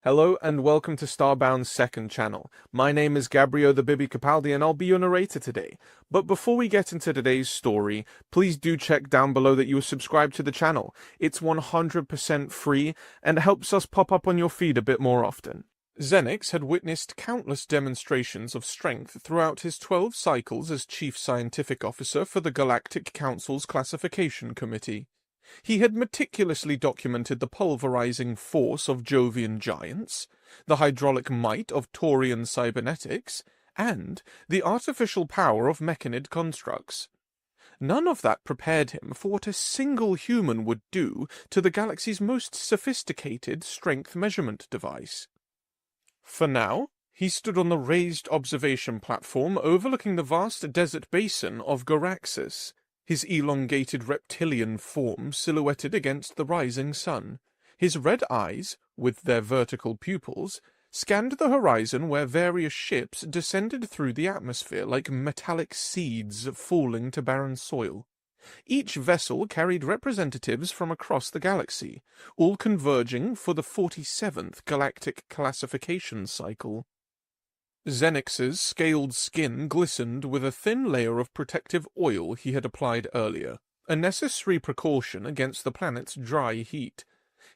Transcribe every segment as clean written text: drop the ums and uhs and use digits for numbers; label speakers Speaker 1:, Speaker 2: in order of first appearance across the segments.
Speaker 1: Hello and welcome to Starbound's second channel. My name is Gabriel the Bibi Capaldi and I'll be your narrator today. But before we get into today's story, please do check down below that you are subscribed to the channel. It's 100% free and helps us pop up on your feed a bit more often. Xenix had witnessed countless demonstrations of strength throughout his 12 cycles as Chief Scientific Officer for the Galactic Council's Classification Committee. He had meticulously documented the pulverizing force of Jovian giants, the hydraulic might of Taurian cybernetics, and the artificial power of mechanid constructs. None of that prepared him for what a single human would do to the galaxy's most sophisticated strength measurement device. For now, he stood on the raised observation platform overlooking the vast desert basin of Garaxis, his elongated reptilian form silhouetted against the rising sun. His red eyes, with their vertical pupils, scanned the horizon where various ships descended through the atmosphere like metallic seeds falling to barren soil. Each vessel carried representatives from across the galaxy, all converging for the 47th Galactic Classification Cycle. Xenix's scaled skin glistened with a thin layer of protective oil he had applied earlier, a necessary precaution against the planet's dry heat.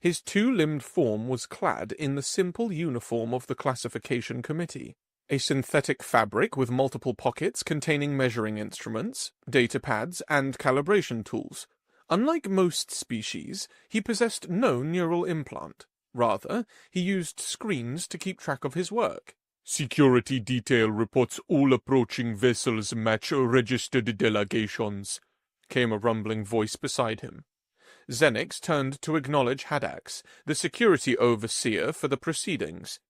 Speaker 1: His two-limbed form was clad in the simple uniform of the Classification Committee, a synthetic fabric with multiple pockets containing measuring instruments, data pads, and calibration tools. Unlike most species, he possessed no neural implant. Rather, he used screens to keep track of his work.
Speaker 2: Security detail reports all approaching vessels match registered delegations,
Speaker 1: came a rumbling voice beside him. Xenix turned to acknowledge Haddax, the security overseer for the proceedings.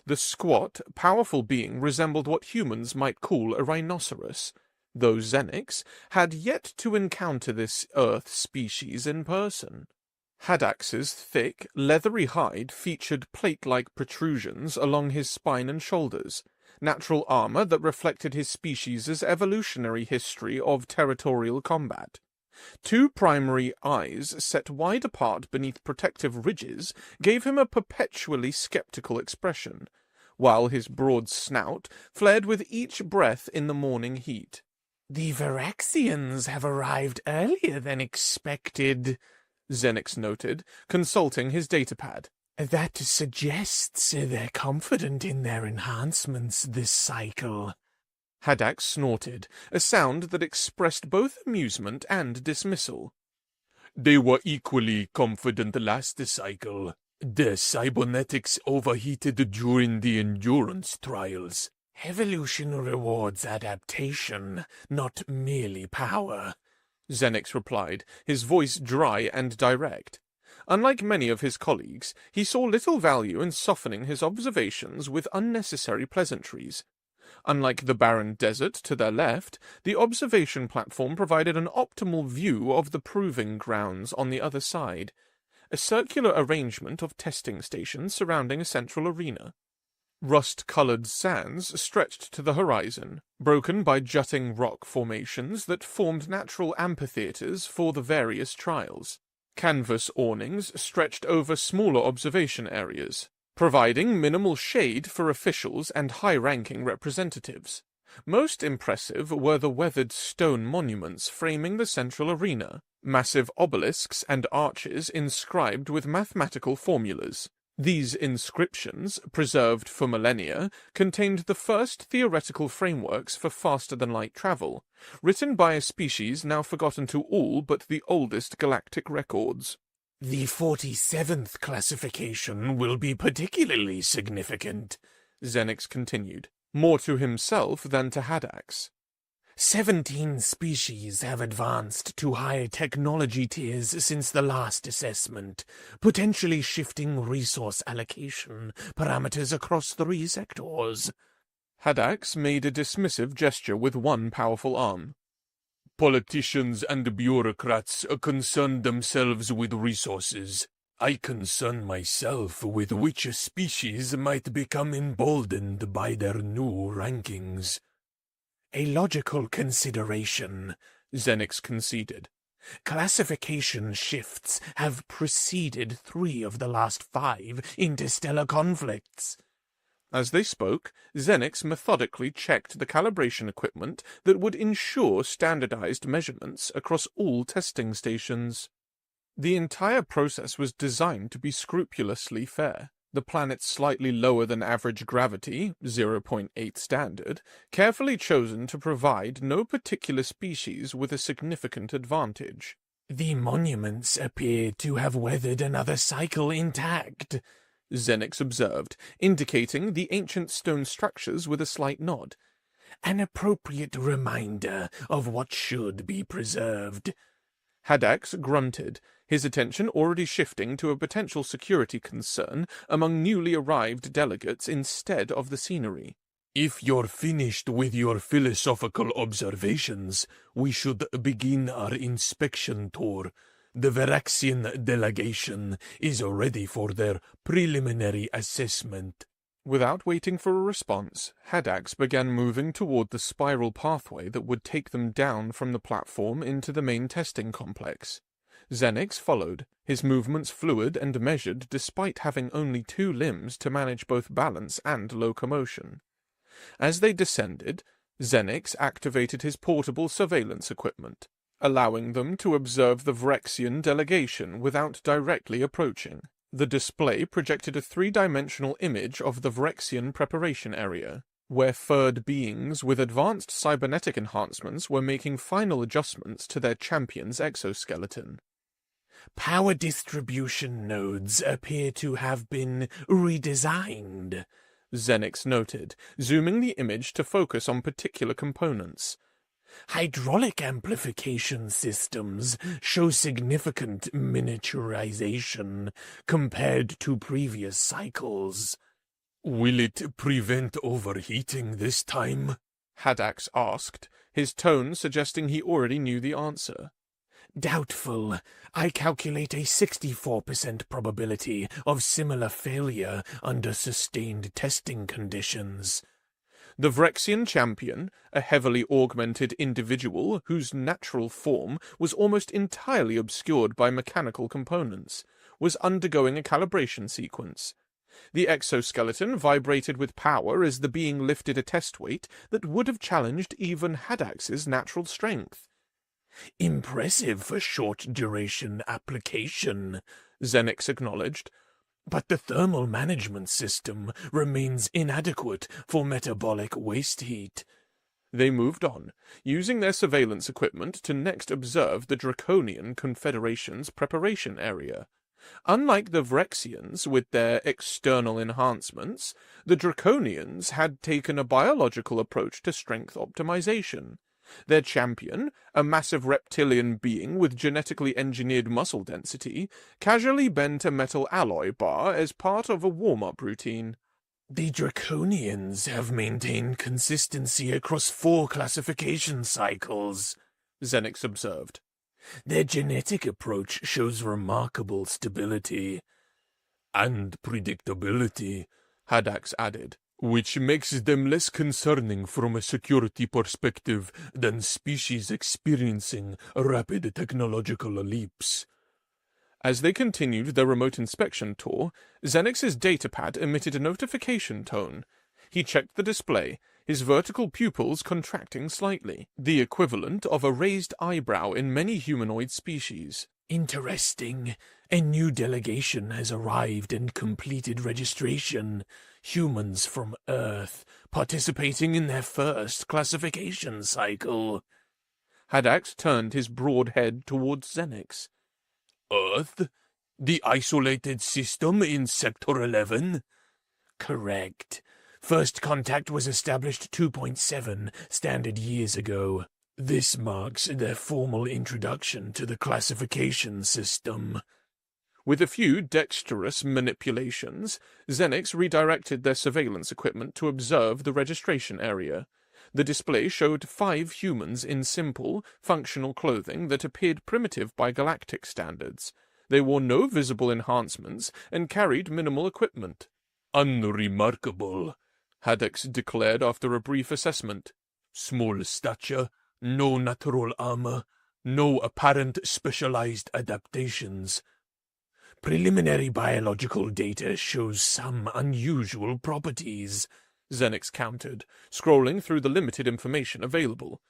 Speaker 1: The squat, powerful being resembled what humans might call a rhinoceros, though Xenix had yet to encounter this Earth species in person. Haddax's thick, leathery hide featured plate-like protrusions along his spine and shoulders, natural armor that reflected his species' evolutionary history of territorial combat. Two primary eyes set wide apart beneath protective ridges gave him a perpetually skeptical expression, while his broad snout flared with each breath in the morning heat.
Speaker 3: "The Varaxians have arrived earlier than expected,"
Speaker 1: Xenix noted, consulting his datapad.
Speaker 3: "That suggests they're confident in their enhancements this cycle."
Speaker 1: Haddax snorted, a sound that expressed both amusement and dismissal.
Speaker 2: They were equally confident last cycle. Their cybernetics overheated during the endurance trials.
Speaker 3: "Evolution rewards adaptation, not merely power,"
Speaker 1: Xenix replied, his voice dry and direct. Unlike many of his colleagues, he saw little value in softening his observations with unnecessary pleasantries. Unlike the barren desert to their left, the observation platform provided an optimal view of the proving grounds on the other side, a circular arrangement of testing stations surrounding a central arena. Rust-colored sands stretched to the horizon, broken by jutting rock formations that formed natural amphitheaters for the various trials. Canvas awnings stretched over smaller observation areas, providing minimal shade for officials and high-ranking representatives. Most impressive were the weathered stone monuments framing the central arena, massive obelisks and arches inscribed with mathematical formulas. These inscriptions, preserved for millennia, contained the first theoretical frameworks for faster-than-light travel, written by a species now forgotten to all but the oldest galactic records.
Speaker 3: "The 47th classification will be particularly significant,"
Speaker 1: Xenix continued, more to himself than to Haddax.
Speaker 3: 17 species have advanced to higher technology tiers since the last assessment, potentially shifting resource allocation parameters across 3 sectors.
Speaker 1: Haddax made a dismissive gesture with one powerful arm.
Speaker 2: Politicians and bureaucrats concern themselves with resources. I concern myself with which species might become emboldened by their new rankings.
Speaker 3: "A logical consideration,"
Speaker 1: Xenix conceded.
Speaker 3: Classification shifts have preceded 3 of the last 5 interstellar conflicts.
Speaker 1: As they spoke, Xenix methodically checked the calibration equipment that would ensure standardized measurements across all testing stations. The entire process was designed to be scrupulously fair. The planet's slightly lower than average gravity, 0.8 standard, carefully chosen to provide no particular species with a significant advantage.
Speaker 3: The monuments appear to have weathered another cycle intact,
Speaker 1: Xenix observed, indicating the ancient stone structures with a slight nod.
Speaker 3: An appropriate reminder of what should be preserved.
Speaker 1: Haddax grunted, his attention already shifting to a potential security concern among newly arrived delegates instead of the scenery.
Speaker 2: If you're finished with your philosophical observations, we should begin our inspection tour. The Veraxian delegation is ready for their preliminary assessment.
Speaker 1: Without waiting for a response, Haddax began moving toward the spiral pathway that would take them down from the platform into the main testing complex. Xenix followed, his movements fluid and measured despite having only 2 limbs to manage both balance and locomotion. As they descended, Xenix activated his portable surveillance equipment, allowing them to observe the Veraxian delegation without directly approaching. The display projected a 3-dimensional image of the Veraxian preparation area, where furred beings with advanced cybernetic enhancements were making final adjustments to their champion's exoskeleton.
Speaker 3: Power distribution nodes appear to have been redesigned,
Speaker 1: Xenix noted, zooming the image to focus on particular components.
Speaker 3: Hydraulic amplification systems show significant miniaturization compared to previous cycles.
Speaker 2: Will it prevent overheating this time?
Speaker 1: Haddax asked, his tone suggesting he already knew the answer.
Speaker 3: Doubtful. I calculate a 64% probability of similar failure under sustained testing conditions.
Speaker 1: The Veraxian champion, a heavily augmented individual whose natural form was almost entirely obscured by mechanical components, was undergoing a calibration sequence. The exoskeleton vibrated with power as the being lifted a test weight that would have challenged even Haddax's natural strength.
Speaker 3: Impressive for short-duration application,
Speaker 1: Xenix acknowledged.
Speaker 3: But the thermal management system remains inadequate for metabolic waste heat.
Speaker 1: They moved on, using their surveillance equipment to next observe the Draconian Confederation's preparation area. Unlike the Veraxians with their external enhancements, the Draconians had taken a biological approach to strength optimization. Their champion, a massive reptilian being with genetically engineered muscle density, casually bent a metal alloy bar as part of a warm-up routine.
Speaker 3: The Draconians have maintained consistency across 4 classification cycles,
Speaker 1: Xenix observed.
Speaker 3: Their genetic approach shows remarkable stability.
Speaker 2: And predictability,
Speaker 1: Haddax added.
Speaker 2: Which makes them less concerning from a security perspective than species experiencing rapid technological leaps.
Speaker 1: As they continued their remote inspection tour, Xenix's datapad emitted a notification tone. He checked the display, his vertical pupils contracting slightly, the equivalent of a raised eyebrow in many humanoid species.
Speaker 3: Interesting. A new delegation has arrived and completed registration. Humans from Earth, participating in their first classification cycle.
Speaker 1: Haddax turned his broad head towards Xenix.
Speaker 2: Earth? The isolated system in Sector 11?
Speaker 3: Correct. First contact was established 2.7 standard years ago. This marks their formal introduction to the classification system.
Speaker 1: With a few dexterous manipulations, Xenix redirected their surveillance equipment to observe the registration area. The display showed 5 humans in simple, functional clothing that appeared primitive by Galactic standards. They wore no visible enhancements and carried minimal equipment.
Speaker 2: Unremarkable,
Speaker 1: Haddax declared after a brief assessment.
Speaker 2: Small stature, no natural armor, No apparent specialized adaptations.
Speaker 3: Preliminary biological data shows some unusual properties,
Speaker 1: Xenix countered, scrolling through the limited information available.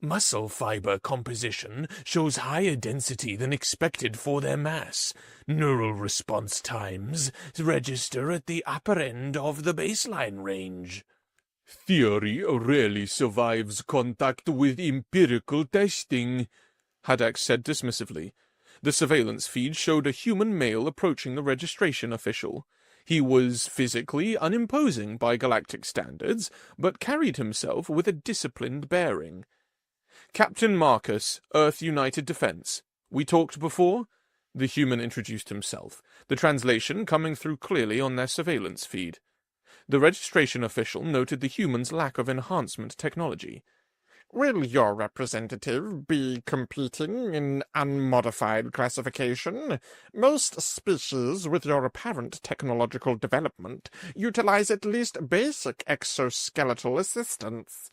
Speaker 3: Muscle fiber composition shows higher density than expected for their mass. Neural response times register at the upper end of the baseline range.
Speaker 2: Theory rarely survives contact with empirical testing,
Speaker 1: Haddock said dismissively. The surveillance feed showed a human male approaching the registration official. He was physically unimposing by Galactic standards, but carried himself with a disciplined bearing. Captain Marcus, Earth United Defense. We talked before? The human introduced himself, the translation coming through clearly on their surveillance feed. The registration official noted the human's lack of enhancement technology.
Speaker 4: Will your representative be competing in unmodified classification? Most species with your apparent technological development utilize at least basic exoskeletal assistance.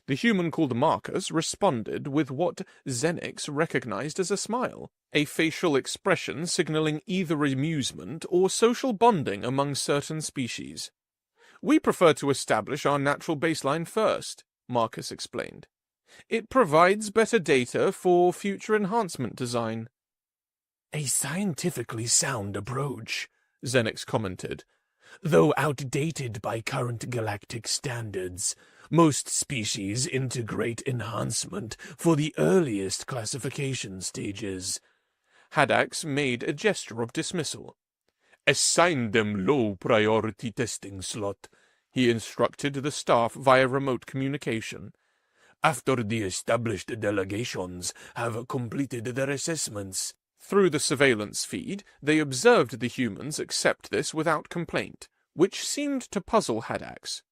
Speaker 1: The human called Marcus responded with what Xenix recognized as a smile, a facial expression signaling either amusement or social bonding among certain species. We prefer to establish our natural baseline first, Marcus explained. It provides better data for future enhancement design.
Speaker 3: A scientifically sound approach,
Speaker 1: Xenix commented.
Speaker 3: Though outdated by current galactic standards, most species integrate enhancement for the earliest classification stages.
Speaker 1: Haddax made a gesture of dismissal.
Speaker 2: Assign them low-priority testing slot,
Speaker 1: he instructed the staff via remote communication.
Speaker 3: After the established delegations have completed their assessments.
Speaker 1: Through the surveillance feed, they observed the humans accept this without complaint, which seemed to puzzle Haddax.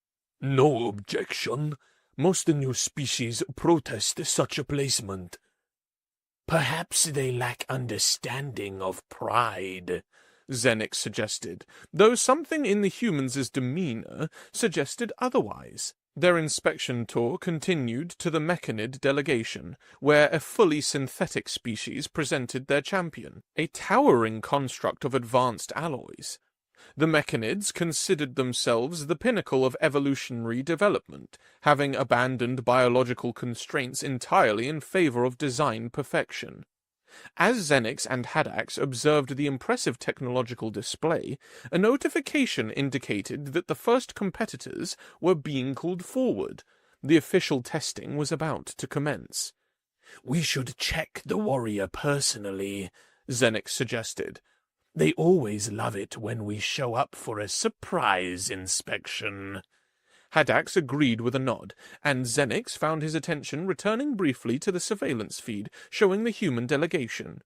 Speaker 3: No objection. Most new species protest such a placement. Perhaps they lack understanding of pride,
Speaker 1: Xenix suggested, though something in the humans' demeanor suggested otherwise. Their inspection tour continued to the Mechanid delegation, where a fully synthetic species presented their champion, a towering construct of advanced alloys. The Mechanids considered themselves the pinnacle of evolutionary development, having abandoned biological constraints entirely in favor of design perfection. As Xenix and Haddax observed the impressive technological display, a notification indicated that the first competitors were being called forward. The official testing was about to commence.
Speaker 3: We should check the warrior personally,
Speaker 1: Xenix suggested.
Speaker 3: They always love it when we show up for a surprise inspection.
Speaker 1: Haddax agreed with a nod, and Xenix found his attention returning briefly to the surveillance feed showing the human delegation.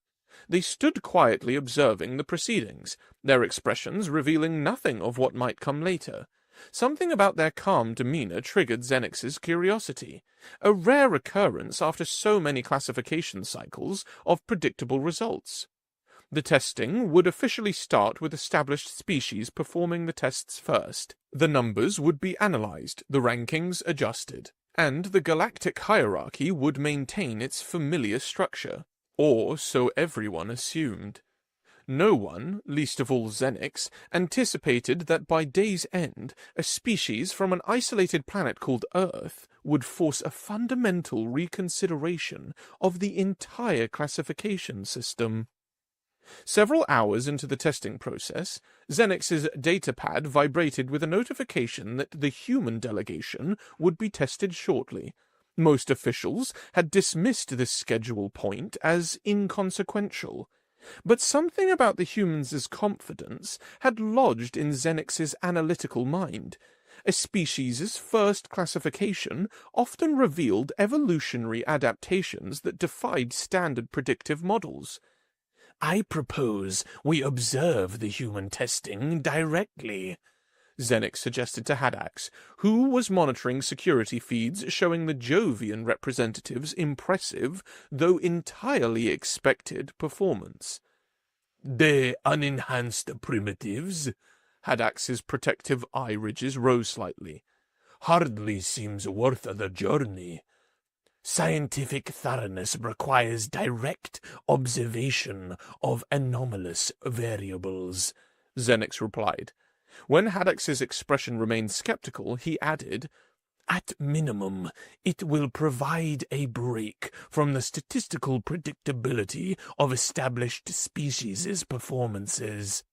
Speaker 1: They stood quietly observing the proceedings, their expressions revealing nothing of what might come later. Something about their calm demeanor triggered Xenix's curiosity, a rare occurrence after so many classification cycles of predictable results. The testing would officially start with established species performing the tests first. The numbers would be analyzed, the rankings adjusted, and the galactic hierarchy would maintain its familiar structure. Or so everyone assumed. No one, least of all Xenix, anticipated that by day's end, a species from an isolated planet called Earth would force a fundamental reconsideration of the entire classification system. Several hours into the testing process, Xenix's datapad vibrated with a notification that the human delegation would be tested shortly. Most officials had dismissed this schedule point as inconsequential. But something about the humans' confidence had lodged in Xenix's analytical mind. A species' first classification often revealed evolutionary adaptations that defied standard predictive models.
Speaker 3: I propose we observe the human testing directly,
Speaker 1: Xenix suggested to Haddax, who was monitoring security feeds showing the Jovian representatives' impressive, though entirely expected, performance.
Speaker 2: The unenhanced primitives,
Speaker 1: Haddax's protective eye ridges rose slightly.
Speaker 2: Hardly seems worth the journey.
Speaker 3: Scientific thoroughness requires direct observation of anomalous variables,
Speaker 1: Xenix replied. When Haddox's expression remained skeptical, he added,
Speaker 3: At minimum, it will provide a break from the statistical predictability of established species' performances.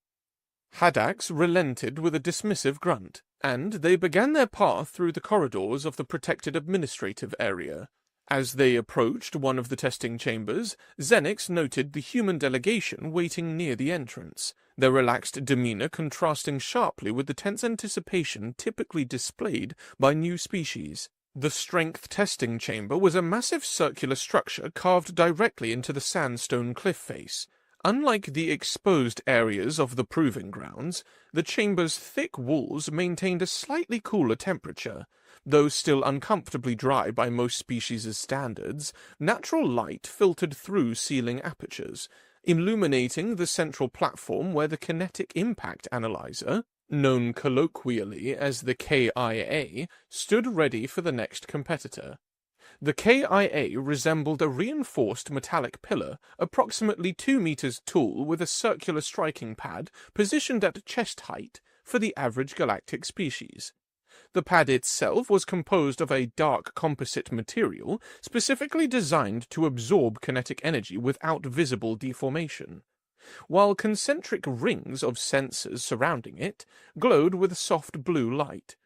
Speaker 1: Haddox relented with a dismissive grunt, and they began their path through the corridors of the protected administrative area. As they approached one of the testing chambers, Xenix noted the human delegation waiting near the entrance, their relaxed demeanor contrasting sharply with the tense anticipation typically displayed by new species. The strength testing chamber was a massive circular structure carved directly into the sandstone cliff face. Unlike the exposed areas of the proving grounds, the chamber's thick walls maintained a slightly cooler temperature. Though still uncomfortably dry by most species' standards, natural light filtered through ceiling apertures, illuminating the central platform where the kinetic impact analyzer, known colloquially as the KIA, stood ready for the next competitor. The KIA resembled a reinforced metallic pillar, approximately 2 meters tall, with a circular striking pad positioned at chest height for the average galactic species. The pad itself was composed of a dark composite material specifically designed to absorb kinetic energy without visible deformation, while concentric rings of sensors surrounding it glowed with soft blue light.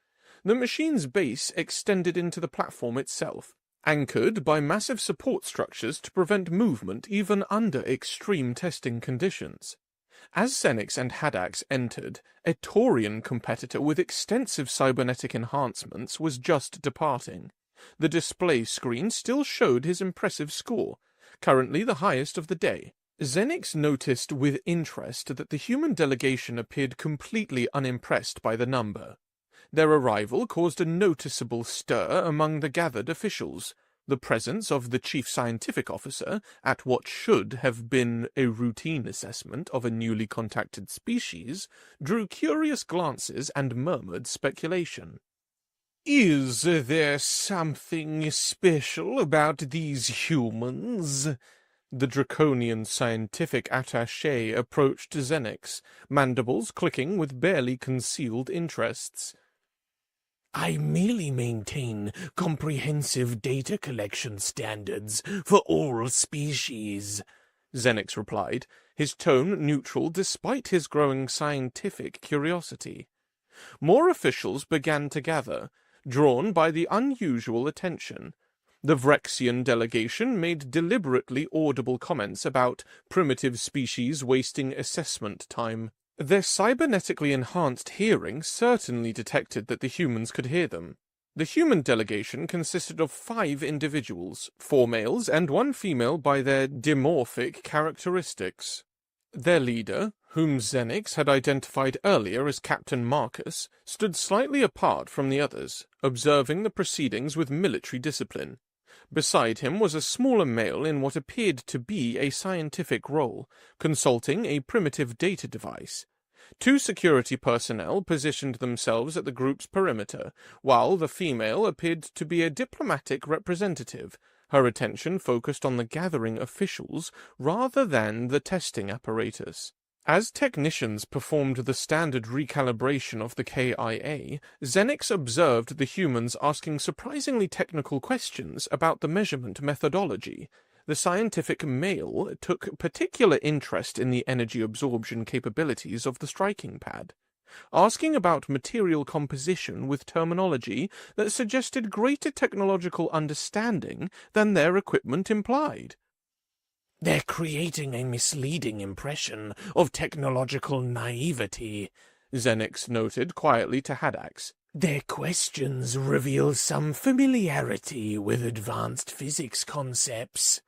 Speaker 1: The machine's base extended into the platform itself, anchored by massive support structures to prevent movement even under extreme testing conditions. As Xenix and Haddox entered, a Taurian competitor with extensive cybernetic enhancements was just departing. The display screen still showed his impressive score, currently the highest of the day. Xenix noticed with interest that the human delegation appeared completely unimpressed by the number. Their arrival caused a noticeable stir among the gathered officials. The presence of the chief scientific officer at what should have been a routine assessment of a newly contacted species drew curious glances and murmured speculation.
Speaker 3: Is there something special about these humans?
Speaker 1: The draconian scientific attaché approached Xenix, mandibles clicking with barely concealed interests.
Speaker 3: I merely maintain comprehensive data collection standards for all species,
Speaker 1: Xenix replied, his tone neutral despite his growing scientific curiosity. More officials began to gather, drawn by the unusual attention. The Vrexian delegation made deliberately audible comments about primitive species wasting assessment time. Their cybernetically enhanced hearing certainly detected that the humans could hear them. The human delegation consisted of 5 individuals, 4 males and 1 female by their dimorphic characteristics. Their leader, whom Xenix had identified earlier as Captain Marcus, stood slightly apart from the others, observing the proceedings with military discipline. Beside him was a smaller male in what appeared to be a scientific role, consulting a primitive data device. 2 security personnel positioned themselves at the group's perimeter, while the female appeared to be a diplomatic representative, her attention focused on the gathering officials rather than the testing apparatus. As technicians performed the standard recalibration of the KIA, Xenix observed the humans asking surprisingly technical questions about the measurement methodology. The scientific male took particular interest in the energy absorption capabilities of the striking pad, asking about material composition with terminology that suggested greater technological understanding than their equipment implied.
Speaker 3: They're creating a misleading impression of technological naivety,
Speaker 1: Xenix noted quietly to Haddox.
Speaker 3: Their questions reveal some familiarity with advanced physics concepts.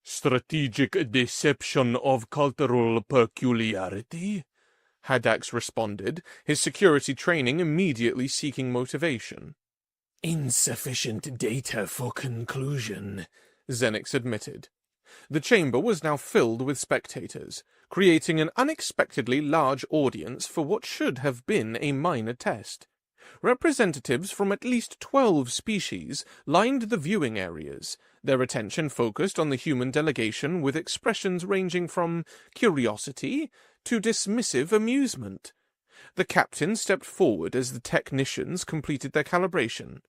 Speaker 2: Strategic deception of cultural peculiarity?
Speaker 1: Haddox responded, his security training immediately seeking motivation.
Speaker 3: Insufficient data for conclusion,
Speaker 1: Xenix admitted. The chamber was now filled with spectators, creating an unexpectedly large audience for what should have been a minor test. Representatives from at least 12 species lined the viewing areas, Their attention focused on the human delegation with expressions ranging from curiosity to dismissive amusement. The captain stepped forward as the technicians completed their calibration.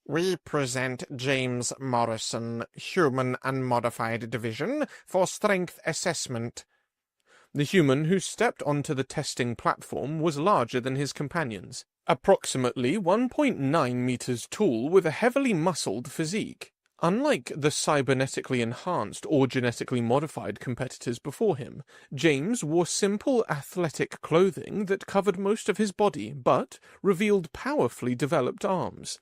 Speaker 4: We present James Morrison, Human Unmodified Division, for strength assessment.
Speaker 1: The human who stepped onto the testing platform was larger than his companions, approximately 1.9 meters tall with a heavily muscled physique. Unlike the cybernetically enhanced or genetically modified competitors before him, James wore simple athletic clothing that covered most of his body but revealed powerfully developed arms.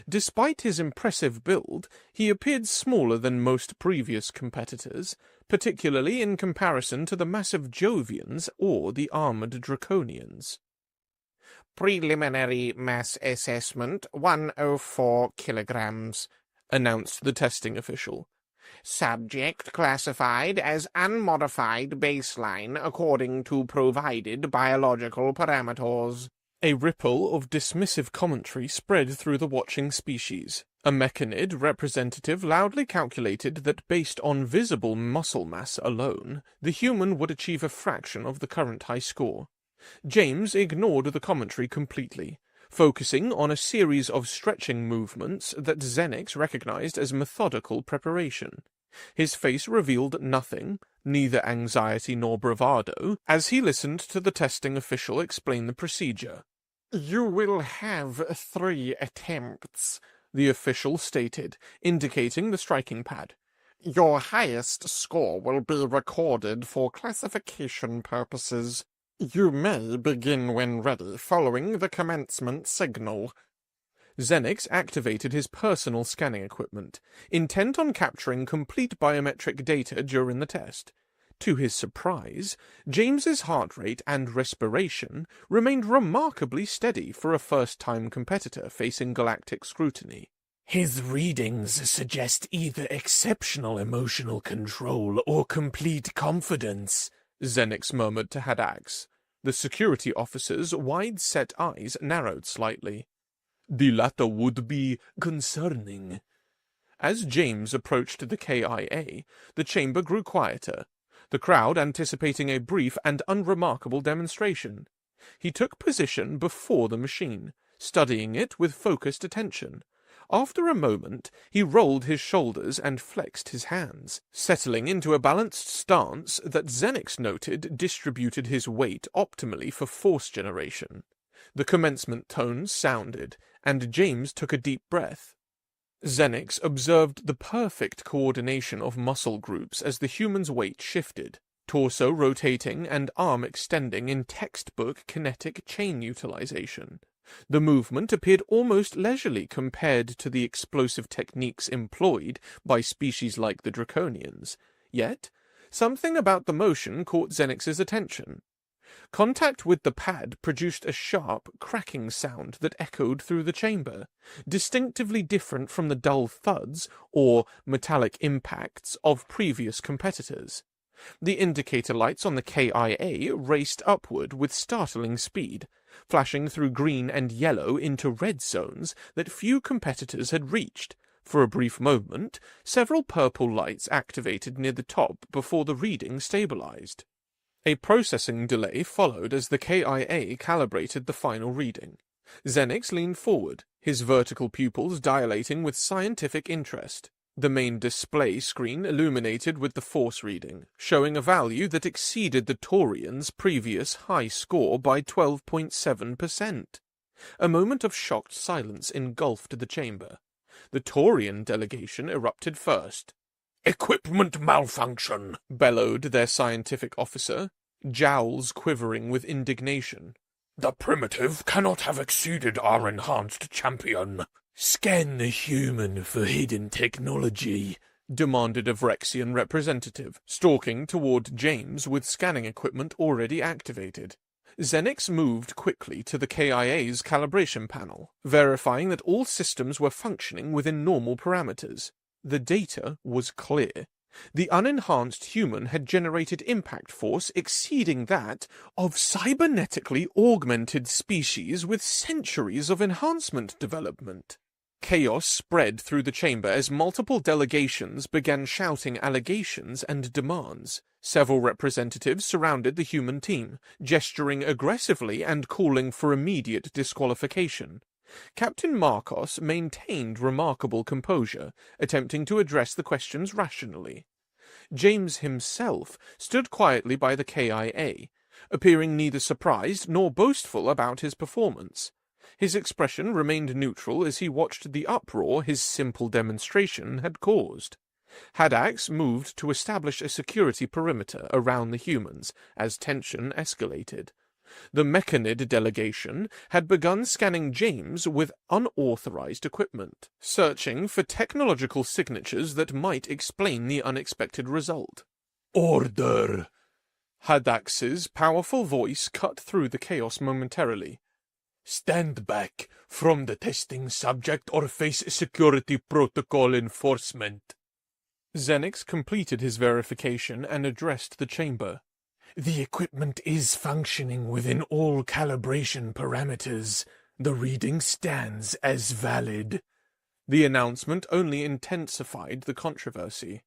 Speaker 1: Despite his impressive build, he appeared smaller than most previous competitors, particularly in comparison to the massive Jovians or the armored Draconians.
Speaker 4: Preliminary mass assessment 104 kilograms,
Speaker 1: announced the testing official.
Speaker 4: Subject classified as unmodified baseline according to provided biological parameters.
Speaker 1: A ripple of dismissive commentary spread through the watching species. A Mechanid representative loudly calculated that based on visible muscle mass alone, the human would achieve a fraction of the current high score. James ignored the commentary completely, focusing on a series of stretching movements that Xenix recognized as methodical preparation. His face revealed nothing, neither anxiety nor bravado, as he listened to the testing official explain the procedure.
Speaker 4: You will have 3 attempts,
Speaker 1: the official stated, indicating the striking pad.
Speaker 4: Your highest score will be recorded for classification purposes. You may begin when ready, following the commencement signal.
Speaker 1: Xenix activated his personal scanning equipment, intent on capturing complete biometric data during the test. To his surprise, James's heart rate and respiration remained remarkably steady for a first-time competitor facing galactic scrutiny.
Speaker 3: His readings suggest either exceptional emotional control or complete confidence,
Speaker 1: Xenix murmured to Hadax. The security officer's wide-set eyes narrowed slightly.
Speaker 2: The latter would be concerning.
Speaker 1: As James approached the KIA, the chamber grew quieter, the crowd anticipating a brief and unremarkable demonstration. He took position before the machine, studying it with focused attention. After a moment, he rolled his shoulders and flexed his hands, settling into a balanced stance that Xenix noted distributed his weight optimally for force generation. The commencement tones sounded, and James took a deep breath. Xenix observed the perfect coordination of muscle groups as the human's weight shifted, torso rotating and arm extending in textbook kinetic chain utilization. The movement appeared almost leisurely compared to the explosive techniques employed by species like the Draconians. Yet, something about the motion caught Xenix's attention. Contact with the pad produced a sharp, cracking sound that echoed through the chamber, distinctively different from the dull thuds or metallic impacts of previous competitors. The indicator lights on the KIA raced upward with startling speed, flashing through green and yellow into red zones that few competitors had reached. For a brief moment, several purple lights activated near the top before the reading stabilized. A processing delay followed as the KIA calibrated the final reading. Xenix leaned forward, his vertical pupils dilating with scientific interest. The main display screen illuminated with the force reading, showing a value that exceeded the Taurian's previous high score by 12.7%. A moment of shocked silence engulfed the chamber. The Taurian delegation erupted first.
Speaker 3: "Equipment malfunction,"
Speaker 1: bellowed their scientific officer, jowls quivering with indignation.
Speaker 3: "The primitive cannot have exceeded our enhanced champion." "Scan the human for hidden technology,"
Speaker 1: demanded a Vrexian representative, stalking toward James with scanning equipment already activated. Xenix moved quickly to the KIA's calibration panel, verifying that all systems were functioning within normal parameters. The data was clear. The unenhanced human had generated impact force exceeding that of cybernetically augmented species with centuries of enhancement development. Chaos spread through the chamber as multiple delegations began shouting allegations and demands. Several representatives surrounded the human team, gesturing aggressively and calling for immediate disqualification. Captain Marcos maintained remarkable composure, attempting to address the questions rationally. James himself stood quietly by the KIA, appearing neither surprised nor boastful about his performance. His expression remained neutral as he watched the uproar his simple demonstration had caused. Haddax moved to establish a security perimeter around the humans as tension escalated. The Mechanid delegation had begun scanning James with unauthorized equipment, searching for technological signatures that might explain the unexpected result.
Speaker 2: Order!
Speaker 1: Haddax's powerful voice cut through the chaos momentarily.
Speaker 2: Stand back from the testing subject or face security protocol enforcement.
Speaker 1: Xenix completed his verification and addressed the chamber.
Speaker 3: The equipment is functioning within all calibration parameters. The reading stands as valid.
Speaker 1: The announcement only intensified the controversy.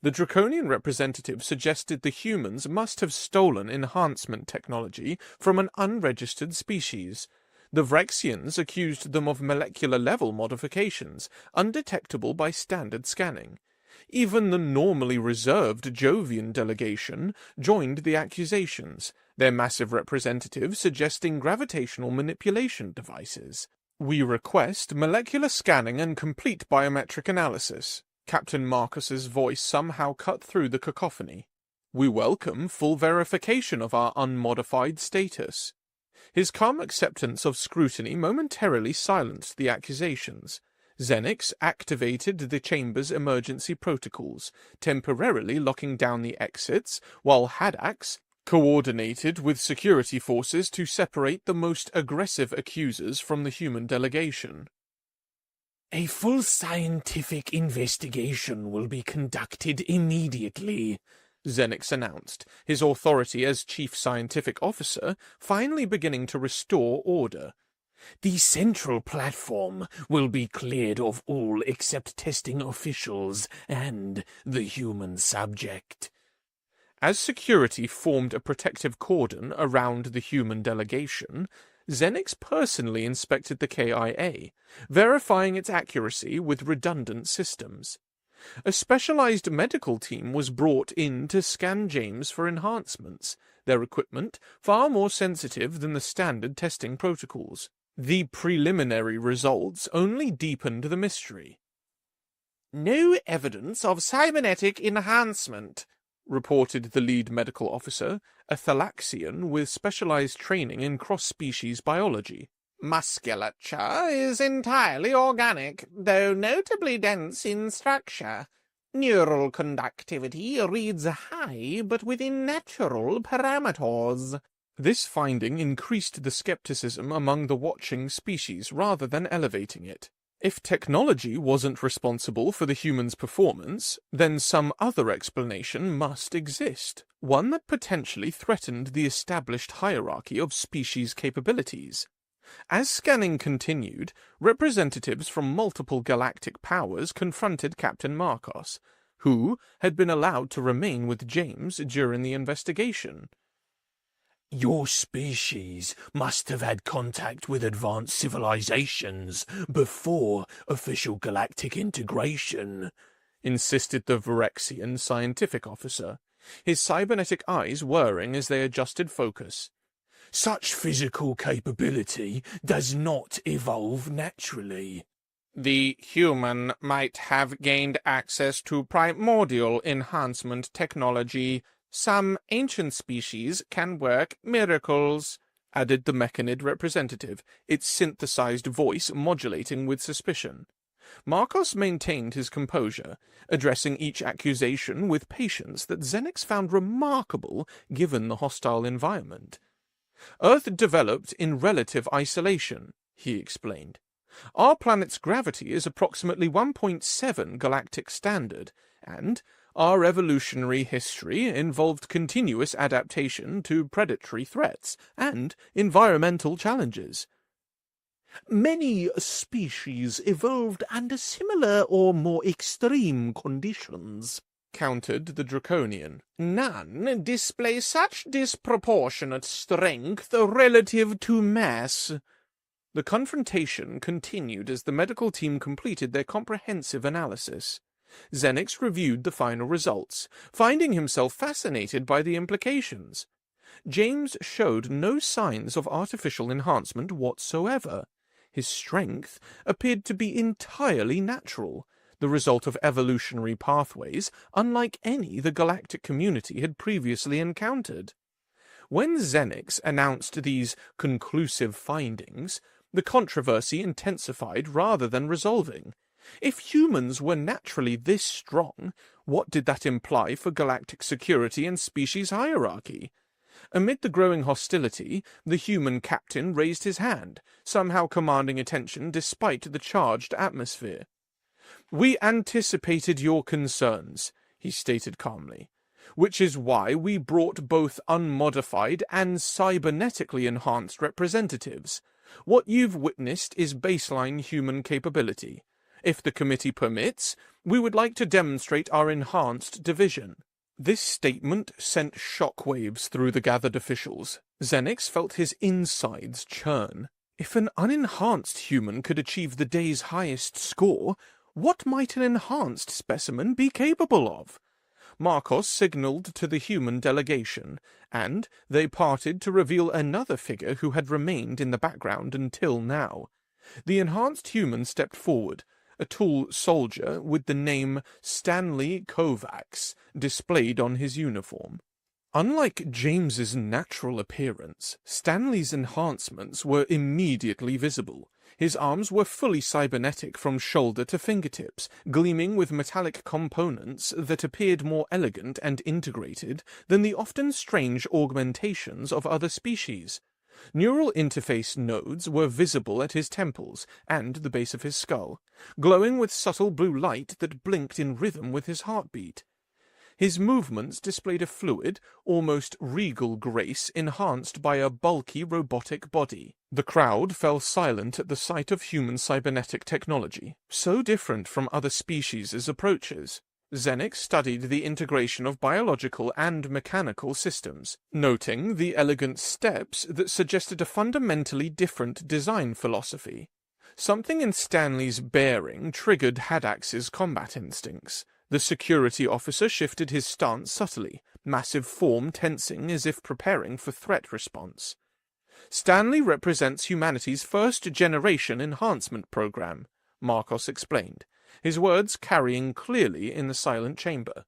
Speaker 1: The Draconian representative suggested the humans must have stolen enhancement technology from an unregistered species. The Vrexians accused them of molecular-level modifications, undetectable by standard scanning. Even the normally reserved Jovian delegation joined the accusations, their massive representative suggesting gravitational manipulation devices. "We request molecular scanning and complete biometric analysis." Captain Marcus's voice somehow cut through the cacophony. "We welcome full verification of our unmodified status." His calm acceptance of scrutiny momentarily silenced the accusations. Xenix activated the chamber's emergency protocols, temporarily locking down the exits, while Haddax coordinated with security forces to separate the most aggressive accusers from the human delegation.
Speaker 3: A full scientific investigation will be conducted immediately,
Speaker 1: Xenix announced, his authority as chief scientific officer finally beginning to restore order.
Speaker 3: The central platform will be cleared of all except testing officials and the human subject.
Speaker 1: As security formed a protective cordon around the human delegation, Xenix personally inspected the KIA, verifying its accuracy with redundant systems. A specialized medical team was brought in to scan James for enhancements, their equipment far more sensitive than the standard testing protocols. The preliminary results only deepened the mystery. "No evidence of cybernetic enhancement," reported the lead medical officer, a Thalaxian with specialized training in cross-species biology. "Musculature is entirely organic, though notably dense in structure. Neural conductivity reads high, but within natural parameters." This finding increased the skepticism among the watching species rather than elevating it. If technology wasn't responsible for the human's performance, then some other explanation must exist, one that potentially threatened the established hierarchy of species capabilities. As scanning continued, representatives from multiple galactic powers confronted Captain Marcos, who had been allowed to remain with James during the investigation.
Speaker 3: Your species must have had contact with advanced civilizations before official galactic integration,
Speaker 1: insisted the Virexian scientific officer, his cybernetic eyes whirring as they adjusted focus.
Speaker 3: Such physical capability does not evolve naturally.
Speaker 4: The human might have gained access to primordial enhancement technology. Some ancient species can work miracles, added the Mechanid representative, its synthesized voice modulating with suspicion. Marcos maintained his composure, addressing each accusation with patience that Xenix found remarkable given the hostile environment. Earth developed in relative isolation, he explained. Our planet's gravity is approximately 1.7 galactic standard, and our evolutionary history involved continuous adaptation to predatory threats and environmental challenges.
Speaker 3: Many species evolved under similar or more extreme conditions,
Speaker 1: countered the Draconian.
Speaker 4: None display such disproportionate strength relative to mass.
Speaker 1: The confrontation continued as the medical team completed their comprehensive analysis. Xenix reviewed the final results, finding himself fascinated by the implications. James showed no signs of artificial enhancement whatsoever. His strength appeared to be entirely natural, the result of evolutionary pathways unlike any the galactic community had previously encountered. When Xenix announced these conclusive findings, the controversy intensified rather than resolving. If humans were naturally this strong, what did that imply for galactic security and species hierarchy? Amid the growing hostility, the human captain raised his hand, somehow commanding attention despite the charged atmosphere. "We anticipated your concerns," he stated calmly, "which is why we brought both unmodified and cybernetically enhanced representatives. What you've witnessed is baseline human capability. If the committee permits, we would like to demonstrate our enhanced division." This statement sent shockwaves through the gathered officials. Xenix felt his insides churn. If an unenhanced human could achieve the day's highest score, what might an enhanced specimen be capable of? Marcos signaled to the human delegation, and they parted to reveal another figure who had remained in the background until now. The enhanced human stepped forward, a tall soldier with the name Stanley Kovacs displayed on his uniform. Unlike James's natural appearance, Stanley's enhancements were immediately visible. His arms were fully cybernetic from shoulder to fingertips, gleaming with metallic components that appeared more elegant and integrated than the often strange augmentations of other species. Neural interface nodes were visible at his temples and the base of his skull, glowing with subtle blue light that blinked in rhythm with his heartbeat. His movements displayed a fluid, almost regal grace enhanced by a bulky robotic body. The crowd fell silent at the sight of human cybernetic technology, so different from other species' approaches. Xenix studied the integration of biological and mechanical systems, noting the elegant steps that suggested a fundamentally different design philosophy. Something in Stanley's bearing triggered Haddax's combat instincts. The security officer shifted his stance subtly, massive form tensing as if preparing for threat response. "Stanley represents humanity's first-generation enhancement program," Marcos explained, his words carrying clearly in the silent chamber.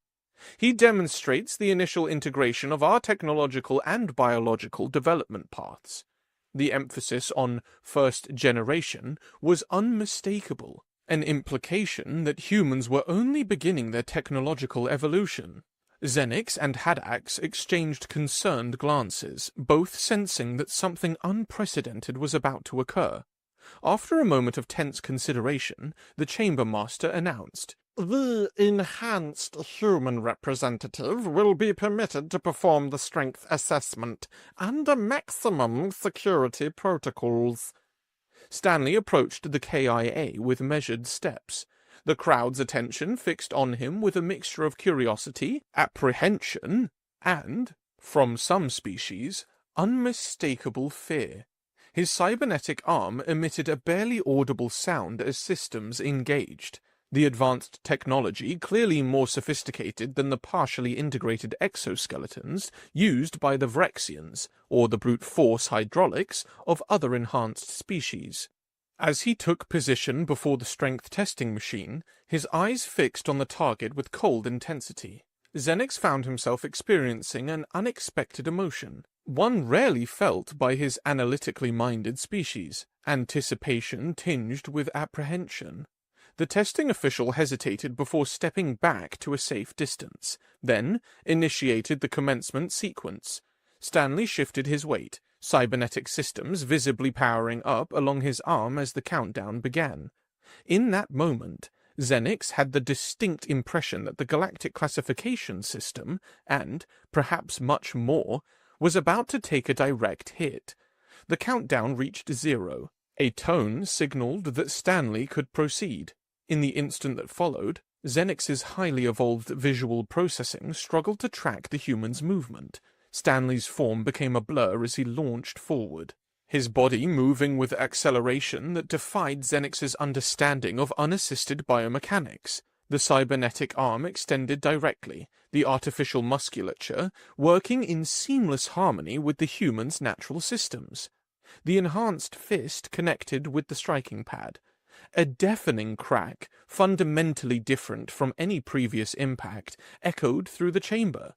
Speaker 1: "He demonstrates the initial integration of our technological and biological development paths." The emphasis on first generation was unmistakable, an implication that humans were only beginning their technological evolution. Xenix and Haddax exchanged concerned glances, both sensing that something unprecedented was about to occur. After a moment of tense consideration, the chamber master announced,
Speaker 5: "The enhanced human representative will be permitted to perform the strength assessment under maximum security protocols."
Speaker 1: Stanley approached the KIA with measured steps, the crowd's attention fixed on him with a mixture of curiosity, apprehension, and, from some species, unmistakable fear. His cybernetic arm emitted a barely audible sound as systems engaged. The advanced technology clearly more sophisticated than the partially integrated exoskeletons used by the Vrexians, or the brute force hydraulics of other enhanced species. As he took position before the strength testing machine, his eyes fixed on the target with cold intensity, Xenix found himself experiencing an unexpected emotion, one rarely felt by his analytically minded species, anticipation tinged with apprehension. The testing official hesitated before stepping back to a safe distance, then initiated the commencement sequence. Stanley shifted his weight, cybernetic systems visibly powering up along his arm as the countdown began. In that moment, Xenix had the distinct impression that the galactic classification system, and, perhaps much more, was about to take a direct hit. The countdown reached 0. A tone signaled that Stanley could proceed. In the instant that followed, Xenix's highly evolved visual processing struggled to track the human's movement. Stanley's form became a blur as he launched forward, his body moving with acceleration that defied Xenix's understanding of unassisted biomechanics. The cybernetic arm extended directly, the artificial musculature working in seamless harmony with the human's natural systems. The enhanced fist connected with the striking pad. A deafening crack, fundamentally different from any previous impact, echoed through the chamber.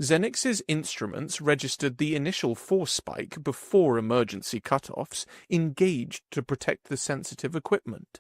Speaker 1: Xenix's instruments registered the initial force spike before emergency cutoffs engaged to protect the sensitive equipment.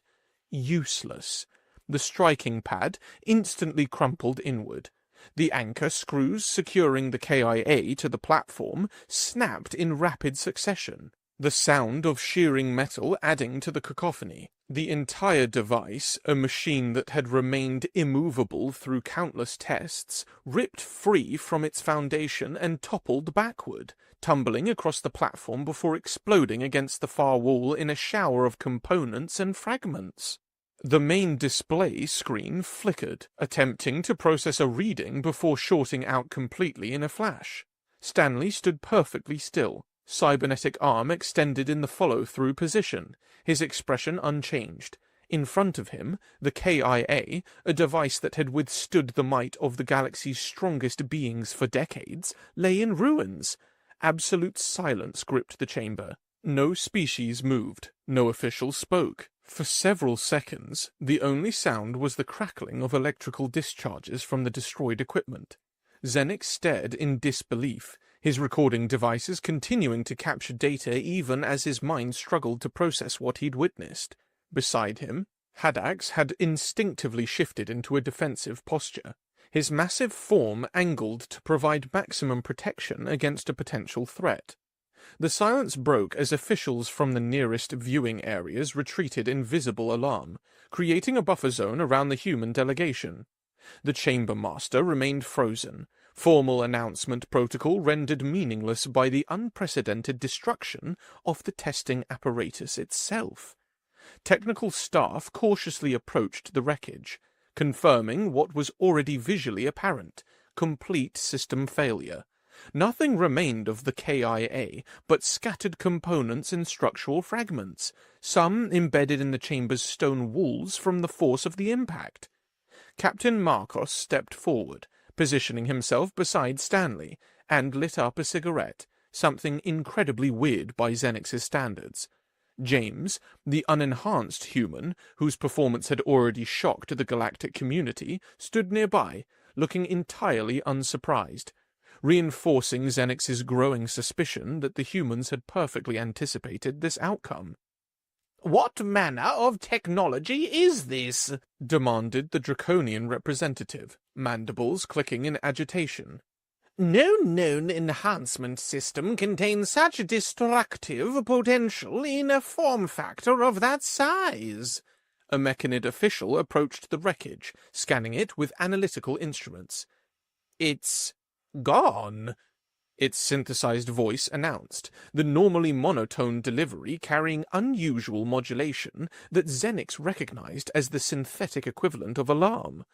Speaker 1: Useless. The striking pad instantly crumpled inward. The anchor screws securing the KIA to the platform snapped in rapid succession, the sound of shearing metal adding to the cacophony. The entire device, a machine that had remained immovable through countless tests, ripped free from its foundation and toppled backward, tumbling across the platform before exploding against the far wall in a shower of components and fragments. The main display screen flickered, attempting to process a reading before shorting out completely in a flash. Stanley stood perfectly still, cybernetic arm extended in the follow-through position, his expression unchanged. In front of him, the KIA, a device that had withstood the might of the galaxy's strongest beings for decades, lay in ruins. Absolute silence gripped the chamber. No species moved, no official spoke. For several seconds, the only sound was the crackling of electrical discharges from the destroyed equipment. Xenix stared in disbelief, his recording devices continuing to capture data even as his mind struggled to process what he'd witnessed. Beside him, Haddax had instinctively shifted into a defensive posture, his massive form angled to provide maximum protection against a potential threat. The silence broke as officials from the nearest viewing areas retreated in visible alarm, creating a buffer zone around the human delegation. The chamber master remained frozen, formal announcement protocol rendered meaningless by the unprecedented destruction of the testing apparatus itself. Technical staff cautiously approached the wreckage, confirming what was already visually apparent: complete system failure. Nothing remained of the KIA but scattered components and structural fragments, some embedded in the chamber's stone walls from the force of the impact. Captain Marcos stepped forward, positioning himself beside Stanley, and lit up a cigarette, something incredibly weird by Xenix's standards. James, the unenhanced human, whose performance had already shocked the galactic community, stood nearby, looking entirely unsurprised, reinforcing Xenix's growing suspicion that the humans had perfectly anticipated this outcome.
Speaker 3: "What manner of technology is this?"
Speaker 1: demanded the draconian representative, mandibles clicking in agitation.
Speaker 3: "No known enhancement system contains such destructive potential in a form factor of that size."
Speaker 1: A Mechanid official approached the wreckage, scanning it with analytical instruments. "It's gone," its synthesized voice announced, the normally monotone delivery carrying unusual modulation that Xenix recognized as the synthetic equivalent of alarm.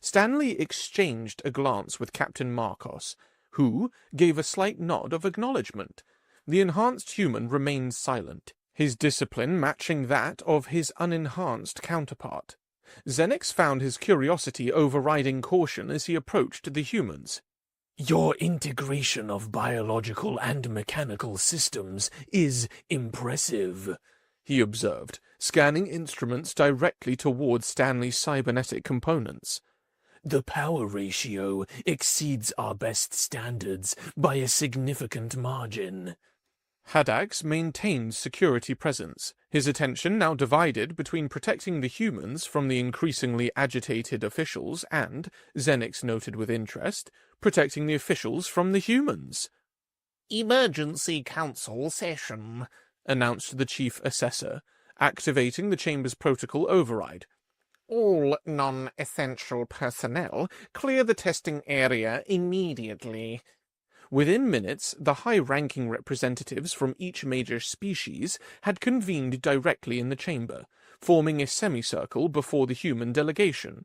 Speaker 1: Stanley exchanged a glance with Captain Marcos, who gave a slight nod of acknowledgement. The enhanced human remained silent, his discipline matching that of his unenhanced counterpart. Xenix found his curiosity overriding caution as he approached the humans.
Speaker 3: "Your integration of biological and mechanical systems is impressive,"
Speaker 1: he observed, scanning instruments directly towards Stanley's cybernetic components.
Speaker 3: "The power ratio exceeds our best standards by a significant margin."
Speaker 1: Haddax maintained security presence, his attention now divided between protecting the humans from the increasingly agitated officials and, Xenix noted with interest, protecting the officials from the humans.
Speaker 3: "Emergency council session,"
Speaker 1: announced the chief assessor, activating the chamber's protocol override.
Speaker 5: "All non-essential personnel clear the testing area immediately."
Speaker 1: Within minutes, the high-ranking representatives from each major species had convened directly in the chamber, forming a semicircle before the human delegation.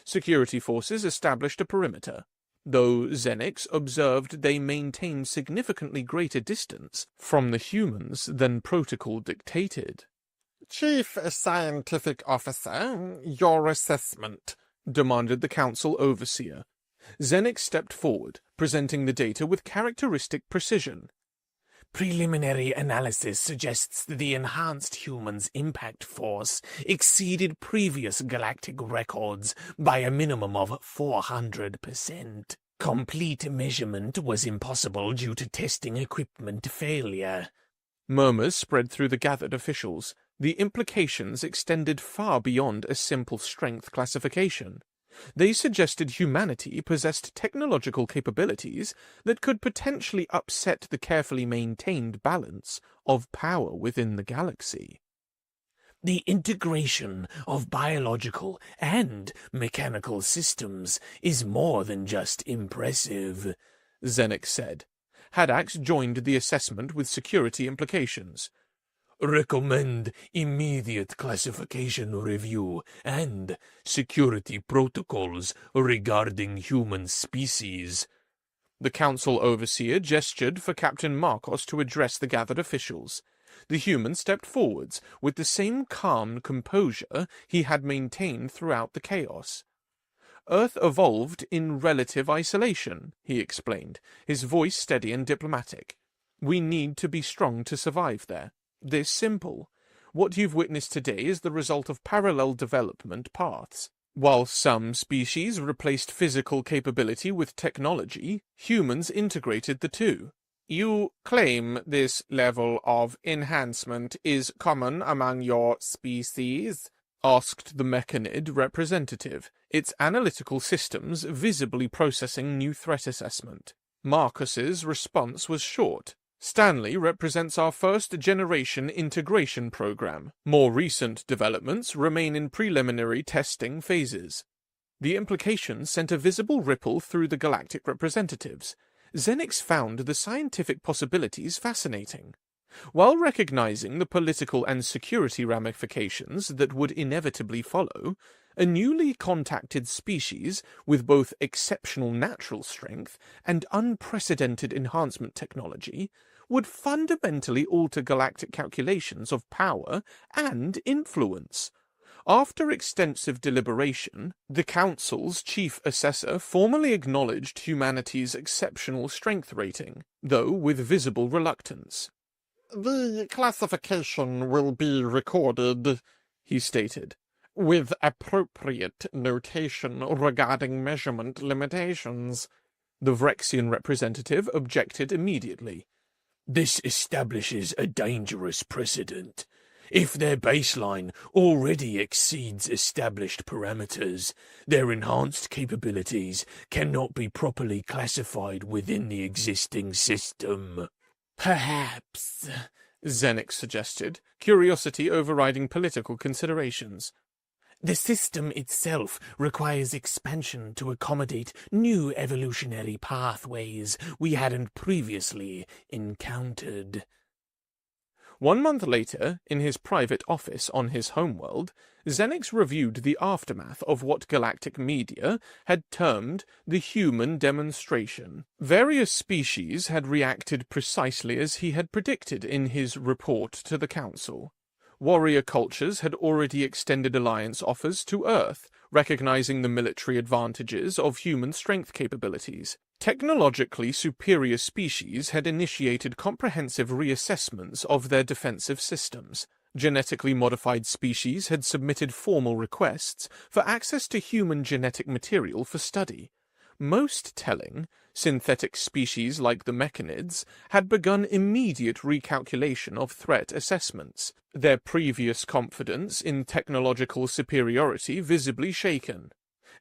Speaker 1: Security forces established a perimeter, though Xenix observed they maintained significantly greater distance from the humans than protocol dictated.
Speaker 5: Chief Scientific Officer, your assessment,
Speaker 1: demanded the Council Overseer. Xenix stepped forward, presenting the data with characteristic precision.
Speaker 3: Preliminary analysis suggests that the enhanced human's impact force exceeded previous galactic records by a minimum of 400%. Complete measurement was impossible due to testing equipment failure.
Speaker 1: Murmurs spread through the gathered officials. The implications extended far beyond a simple strength classification. They suggested humanity possessed technological capabilities that could potentially upset the carefully maintained balance of power within the galaxy.
Speaker 3: The integration of biological and mechanical systems is more than impressive,
Speaker 1: Xenix said. Haddax joined the assessment with security implications.
Speaker 2: Recommend immediate classification review and security protocols regarding human species.
Speaker 1: The Council Overseer gestured for Captain Marcos to address the gathered officials. The human stepped forwards with the same calm composure he had maintained throughout the chaos. Earth evolved in relative isolation, he explained, his voice steady and diplomatic. We need to be strong to survive there. This simple. What you've witnessed today is the result of parallel development paths. While some species replaced physical capability with technology, humans integrated the two. You claim this level of enhancement is common among your species? Asked the Mechanid representative, its analytical systems visibly processing new threat assessment. Marcus's response was short. Stanley represents our first-generation integration program. More recent developments remain in preliminary testing phases. The implications sent a visible ripple through the galactic representatives. Xenix found the scientific possibilities fascinating. While recognizing the political and security ramifications that would inevitably follow, a newly contacted species with both exceptional natural strength and unprecedented enhancement technology would fundamentally alter galactic calculations of power and influence. After extensive deliberation, the Council's chief assessor formally acknowledged humanity's exceptional strength rating, though with visible reluctance.
Speaker 5: The classification will be recorded, he stated, with appropriate notation regarding measurement limitations.
Speaker 1: The Vrexian representative objected immediately.
Speaker 2: This establishes a dangerous precedent. If their baseline already exceeds established parameters, their enhanced capabilities cannot be properly classified within the existing system.
Speaker 3: Perhaps,
Speaker 1: Xenix suggested, curiosity overriding political considerations.
Speaker 3: The system itself requires expansion to accommodate new evolutionary pathways we hadn't previously encountered.
Speaker 1: 1 month later, in his private office on his homeworld, Xenix reviewed the aftermath of what galactic media had termed the human demonstration. Various species had reacted precisely as he had predicted in his report to the Council. Warrior cultures had already extended alliance offers to Earth, recognizing the military advantages of human strength capabilities. Technologically superior species had initiated comprehensive reassessments of their defensive systems. Genetically modified species had submitted formal requests for access to human genetic material for study. Most telling, synthetic species like the Mechanids had begun immediate recalculation of threat assessments, their previous confidence in technological superiority visibly shaken.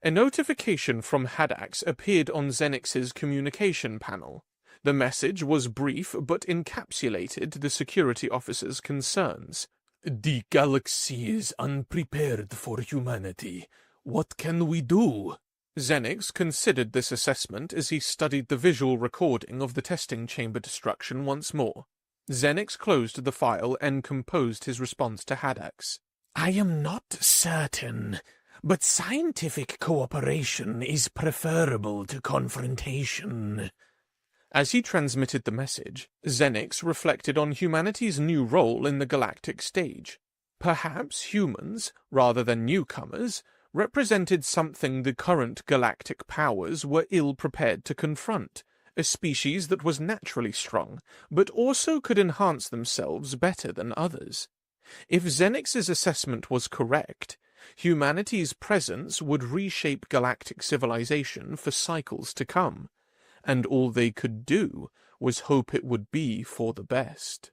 Speaker 1: A notification from Haddax appeared on Xenix's communication panel. The message was brief but encapsulated the security officer's concerns.
Speaker 2: The galaxy is unprepared for humanity. What can we do?
Speaker 1: Xenix considered this assessment as he studied the visual recording of the testing chamber destruction once more. Xenix closed the file and composed his response to Haddox.
Speaker 3: I am not certain, but scientific cooperation is preferable to confrontation.
Speaker 1: As he transmitted the message, Xenix reflected on humanity's new role in the galactic stage. Perhaps humans, rather than newcomers, represented something the current galactic powers were ill-prepared to confront, a species that was naturally strong, but also could enhance themselves better than others. If Xenix's assessment was correct, humanity's presence would reshape galactic civilization for cycles to come, and all they could do was hope it would be for the best.